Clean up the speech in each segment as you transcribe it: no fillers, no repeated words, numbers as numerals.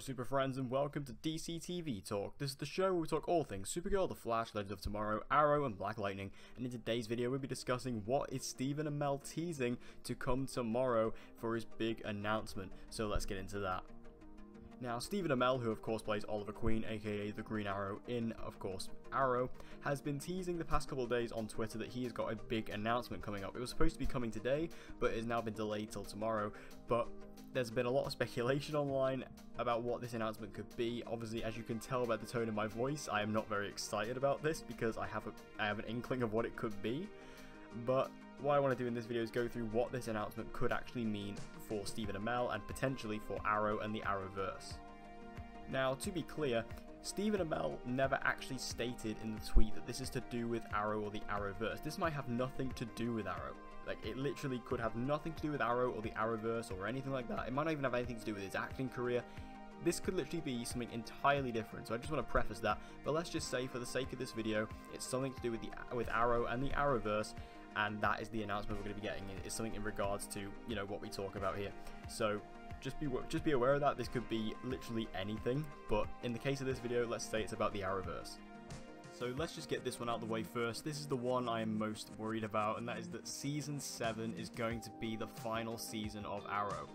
super friends, and welcome to DC TV Talk. This is the show where we talk all things Supergirl, The Flash, Legends of Tomorrow, Arrow, and Black Lightning. And in today's video, we'll be discussing what is Stephen Amell teasing to come tomorrow for his big announcement. So let's get into that. Now, Stephen Amell, who of course plays Oliver Queen, aka the Green Arrow in, of course, Arrow, has been teasing the past couple of days on Twitter that he has got a big announcement coming up. It was supposed to be coming today, but it has now been delayed till tomorrow. But there's been a lot of speculation online about what this announcement could be. Obviously, as you can tell by the tone of my voice, I am not very excited about this because I have an inkling of what it could be. But what I want to do in this video is go through what this announcement could actually mean for Stephen Amell and potentially for Arrow and the Arrowverse. Now, to be clear, Stephen Amell never actually stated in the tweet that this is to do with Arrow or the Arrowverse. This might have nothing to do with Arrow. Like, it literally could have nothing to do with Arrow or the Arrowverse or anything like that. It might not even have anything to do with his acting career. This could literally be something entirely different, so I just want to preface that. But let's just say, for the sake of this video, it's something to do with Arrow and the Arrowverse, and that is the announcement we're going to be getting. It's something in regards to, you know, what we talk about here. So just be aware of that. This could be literally anything, but in the case of this video, let's say it's about the Arrowverse. So let's just get this one out of the way first. This is the one I am most worried about, and that is that Season 7 is going to be the final season of Arrow.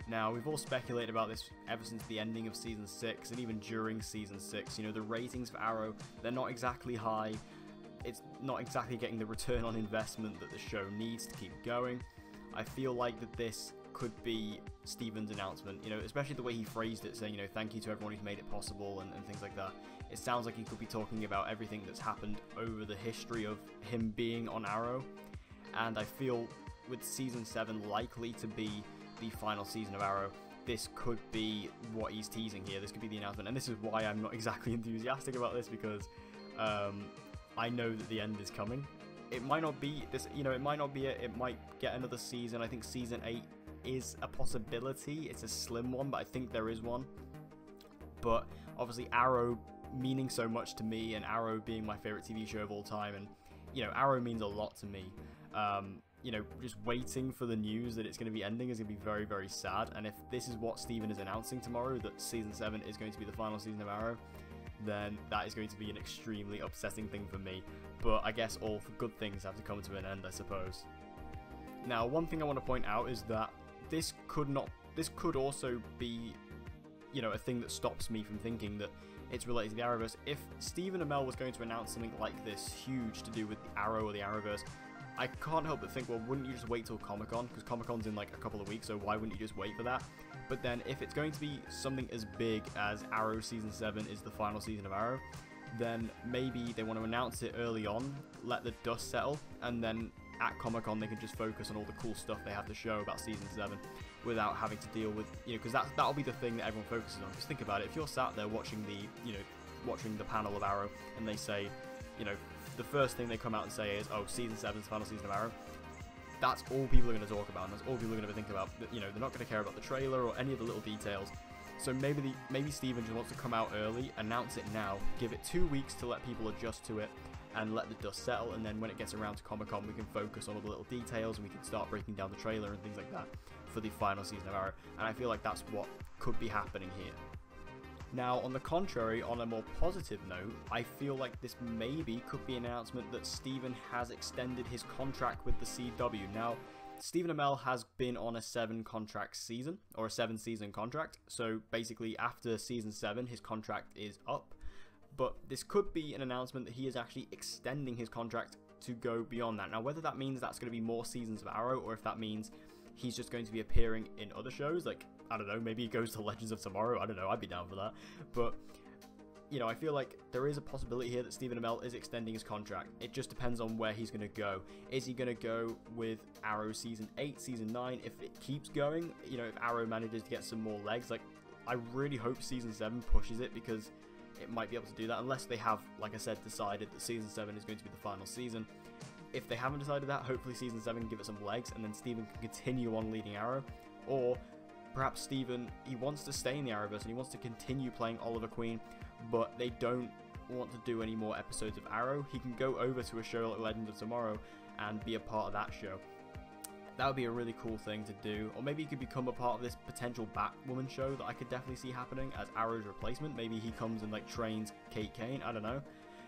Now, we've all speculated about this ever since the ending of Season 6, and even during Season 6. You know, the ratings for Arrow, they're not exactly high. It's not exactly getting the return on investment that the show needs to keep going. I feel like that this could be Stephen's announcement, you know, especially the way he phrased it, saying, you know, thank you to everyone who's made it possible and things like that. It sounds like he could be talking about everything that's happened over the history of him being on Arrow, and I feel with Season 7 likely to be the final season of Arrow, this could be what he's teasing here. This could be the announcement, and this is why I'm not exactly enthusiastic about this, because I know that the end is coming. It might not be this, you know, it might not be it. It might get another season. I think Season 8 is a possibility. It's a slim one, but I think there is one. But obviously Arrow meaning so much to me, and Arrow being my favorite TV show of all time, and you know, Arrow means a lot to me. You know, just waiting for the news that it's going to be ending is going to be very, very sad. And if this is what Stephen is announcing tomorrow, that Season 7 is going to be the final season of Arrow, then that is going to be an extremely upsetting thing for me. But I guess all good things have to come to an end, I suppose. Now, one thing I want to point out is that this could also be, you know, a thing that stops me from thinking that it's related to the Arrowverse. If Stephen Amell was going to announce something like this huge to do with the Arrow or the Arrowverse, I can't help but think, well, wouldn't you just wait till Comic-Con? Because Comic-Con's in like a couple of weeks, so why wouldn't you just wait for that? But then if it's going to be something as big as Arrow Season 7 is the final season of Arrow, then maybe they want to announce it early on, let the dust settle, and then at Comic-Con they can just focus on all the cool stuff they have to show about Season 7 without having to deal with, you know, because that'll be the thing that everyone focuses on. Just think about it. If you're sat there watching the panel of Arrow, and they say, you know, the first thing they come out and say is, oh, Season 7 is the final season of Arrow, that's all people are going to talk about, and that's all people are going to think about. You know, they're not going to care about the trailer or any of the little details. So maybe Stephen just wants to come out early, announce it now, give it 2 weeks to let people adjust to it, and let the dust settle, and then when it gets around to Comic-Con, we can focus on all the little details, and we can start breaking down the trailer and things like that for the final season of Arrow. And I feel like that's what could be happening here. Now, on the contrary, on a more positive note, I feel like this maybe could be an announcement that Stephen has extended his contract with the CW. Now, Stephen Amell has been on a 7-season contract, so basically after Season 7 his contract is up, but this could be an announcement that he is actually extending his contract to go beyond that. Now, whether that means that's going to be more seasons of Arrow, or if that means he's just going to be appearing in other shows, like, I don't know, maybe he goes to Legends of Tomorrow, I don't know, I'd be down for that. But, you know, I feel like there is a possibility here that Stephen Amell is extending his contract. It just depends on where he's going to go. Is he going to go with Arrow Season 8, Season 9, if it keeps going? You know, if Arrow manages to get some more legs, like, I really hope Season 7 pushes it, because it might be able to do that, unless they have, like I said, decided that Season 7 is going to be the final season. If they haven't decided that, hopefully Season 7 can give it some legs, and then Stephen can continue on leading Arrow. Or perhaps Stephen, he wants to stay in the Arrowverse, and he wants to continue playing Oliver Queen, but they don't want to do any more episodes of Arrow. He can go over to a show like Legends of Tomorrow and be a part of that show. That would be a really cool thing to do. Or maybe he could become a part of this potential Batwoman show that I could definitely see happening as Arrow's replacement. Maybe he comes and like trains Kate Kane, I don't know.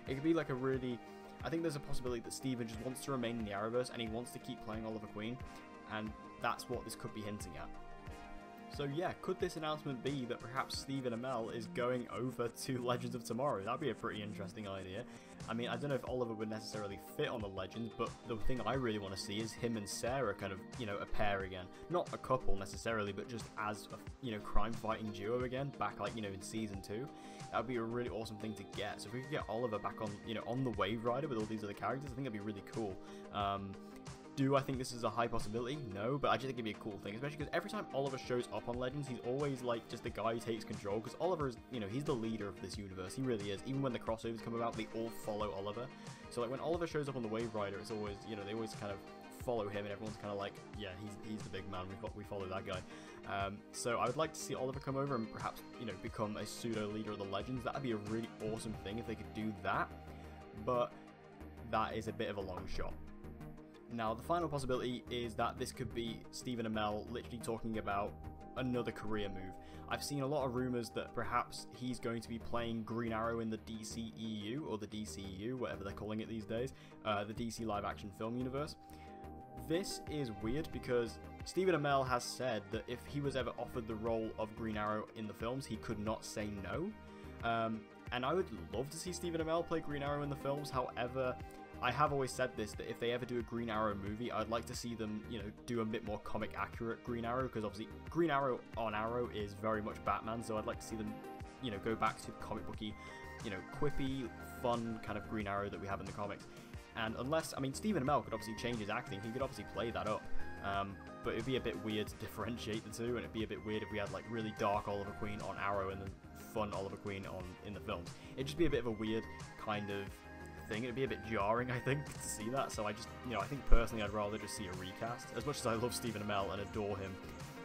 It could be like a really... I think there's a possibility that Steven just wants to remain in the Arrowverse and he wants to keep playing Oliver Queen, and that's what this could be hinting at. So yeah, could this announcement be that perhaps Stephen Amell is going over to Legends of Tomorrow? That'd be a pretty interesting idea. I mean, I don't know if Oliver would necessarily fit on the Legends, but the thing I really want to see is him and Sarah kind of, you know, a pair again. Not a couple necessarily, but just as a, you know, crime-fighting duo again, back like, you know, in Season 2. That would be a really awesome thing to get. So if we could get Oliver back on, you know, on the Wave Rider with all these other characters, I think that'd be really cool. Do I think this is a high possibility? No, but I just think it'd be a cool thing, especially because every time Oliver shows up on Legends, he's always like just the guy who takes control, because Oliver is, you know, he's the leader of this universe. He really is. Even when the crossovers come about, they all follow Oliver. So like when Oliver shows up on the Wave Rider, it's always, you know, they always kind of follow him, and everyone's kind of like, yeah, he's the big man, we follow that guy. So I would like to see Oliver come over and perhaps, you know, become a pseudo leader of the Legends. That'd be a really awesome thing if they could do that, but that is a bit of a long shot. Now, the final possibility is that this could be Stephen Amell literally talking about another career move. I've seen a lot of rumours that perhaps he's going to be playing Green Arrow in the DCEU, or the DCEU, whatever they're calling it these days, the DC live-action film universe. This is weird because Stephen Amell has said that if he was ever offered the role of Green Arrow in the films, he could not say no. And I would love to see Stephen Amell play Green Arrow in the films. However, I have always said this, that if they ever do a Green Arrow movie, I'd like to see them, you know, do a bit more comic accurate Green Arrow, because obviously Green Arrow on Arrow is very much Batman, so I'd like to see them, you know, go back to the comic booky, you know, quippy, fun kind of Green Arrow that we have in the comics. And unless, I mean, Stephen Amell could obviously change his acting, he could obviously play that up, but it'd be a bit weird to differentiate the two, and it'd be a bit weird if we had like really dark Oliver Queen on Arrow and then fun Oliver Queen in the films. It'd just be a bit of a weird kind of thing. It'd be a bit jarring, I think, to see that. So I just, you know, I think personally I'd rather just see a recast. As much as I love Stephen Amell and adore him,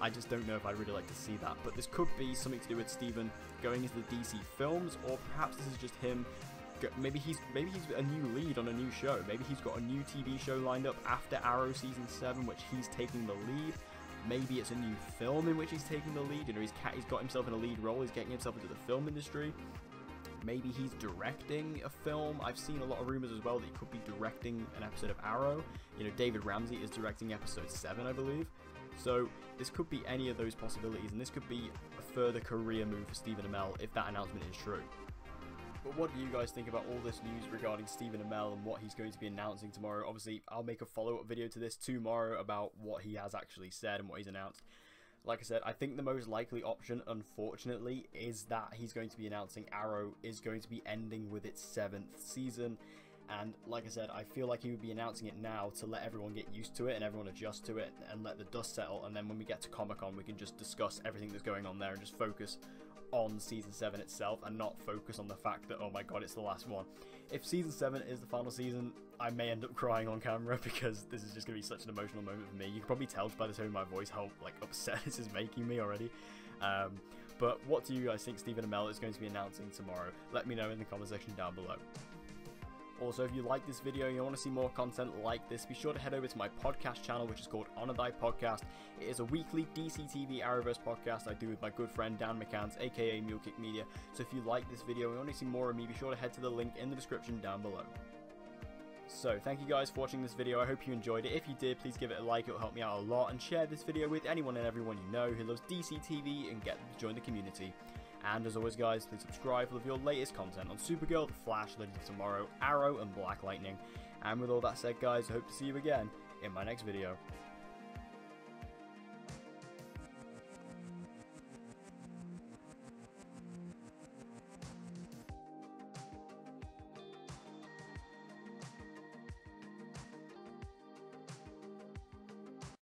I just don't know if I'd really like to see that. But this could be something to do with Stephen going into the DC films, or perhaps this is just him. Maybe he's a new lead on a new show. Maybe he's got a new TV show lined up after Arrow Season 7, which he's taking the lead. Maybe it's a new film in which he's taking the lead. You know, he's got himself in a lead role. He's getting himself into the film industry. Maybe he's directing a film. I've seen a lot of rumors as well that he could be directing an episode of Arrow. You know, David Ramsey is directing episode 7, I believe. So this could be any of those possibilities, and this could be a further career move for Stephen Amell if that announcement is true. But what do you guys think about all this news regarding Stephen Amell and what he's going to be announcing tomorrow? Obviously, I'll make a follow-up video to this tomorrow about what he has actually said and what he's announced. Like I said, I think the most likely option, unfortunately, is that he's going to be announcing Arrow is going to be ending with its 7th season. And like I said, I feel like he would be announcing it now to let everyone get used to it and everyone adjust to it and let the dust settle. And then when we get to Comic-Con, we can just discuss everything that's going on there and just focus on Season 7 itself and not focus on the fact that, oh my god, it's the last one. If Season 7 is the final season, I may end up crying on camera because this is just going to be such an emotional moment for me. You can probably tell by the tone of my voice how like upset this is making me already. But what do you guys think Stephen Amell is going to be announcing tomorrow? Let me know in the comment section down below. Also, if you like this video and you want to see more content like this, be sure to head over to my podcast channel, which is called Honor Thy Podcast. It is a weekly DC TV Arrowverse podcast I do with my good friend Dan McCants, aka Mulekick Media. So if you like this video and you want to see more of me, be sure to head to the link in the description down below. So, thank you guys for watching this video. I hope you enjoyed it. If you did, please give it a like. It'll help me out a lot. And share this video with anyone and everyone you know who loves DC TV and get them to join the community. And as always guys, please subscribe for your latest content on Supergirl, The Flash, Legends of Tomorrow, Arrow and Black Lightning. And with all that said guys, I hope to see you again in my next video.